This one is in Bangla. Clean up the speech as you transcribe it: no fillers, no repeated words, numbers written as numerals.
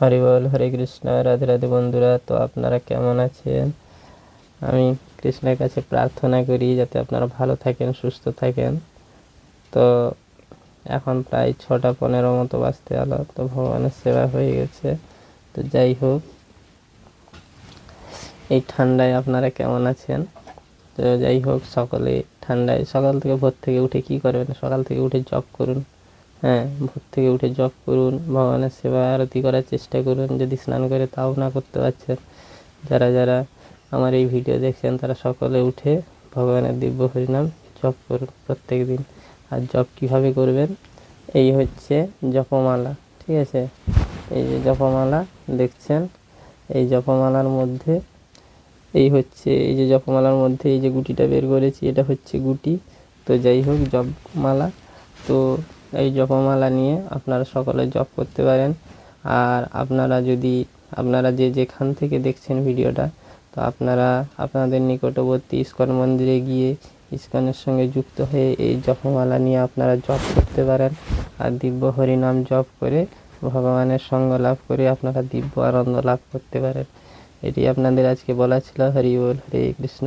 হরি বল, হরে কৃষ্ণ, রাধে রাধে বন্ধুরা। তো আপনারা কেমন আছেন? আমি কৃষ্ণের কাছে প্রার্থনা করি যাতে আপনারা ভালো থাকেন, সুস্থ থাকেন। তো এখন প্রায় 6:15 মতো বাজতে এলো, তো ভগবানের সেবা হয়ে গেছে। তো যাই হোক, এই ঠান্ডায় আপনারা কেমন আছেন? তো যাই হোক, সকলে ঠান্ডায় সকাল থেকে ভোর থেকে উঠে কি করবেন? সকাল থেকে উঠে জপ করুন। হ্যাঁ, ভোর থেকে উঠে জপ করুন, ভগবানের সেবা আরতি করার চেষ্টা করুন। যদি স্নান করে তাও না করতে পারছেন, যারা যারা আমার এই ভিডিও দেখছেন তারা সকলে উঠে ভগবানের দিব্য হরিনাম জপ করুন প্রত্যেক দিন। আর জপ কীভাবে করবেন? এই হচ্ছে জপমালা, ঠিক আছে? এই যে জপমালা দেখছেন, এই জপমালার মধ্যে এই যে জপমালার মধ্যে এই যে গুটিটা বের করেছি, এটা হচ্ছে গুটি। তো যাই হোক, জপমালা। তো এই জপমালা নিয়ে আপনারা সকলে জপ করতে পারেন। আর আপনারা যে যেখান থেকে দেখছেন ভিডিওটা, তো আপনারা আপনাদের নিকটবর্তী ইস্কন মন্দিরে গিয়ে ইস্কনের সঙ্গে যুক্ত হয়ে এই জপমালা নিয়ে আপনারা জপ করতে পারেন। আর দিব্য হরিনাম জপ করে ভগবানের সঙ্গ লাভ করে আপনারা দিব্য আনন্দ লাভ করতে পারেন। এটি আপনাদের আজকে বলা ছিল। হরি বল, হরে কৃষ্ণ।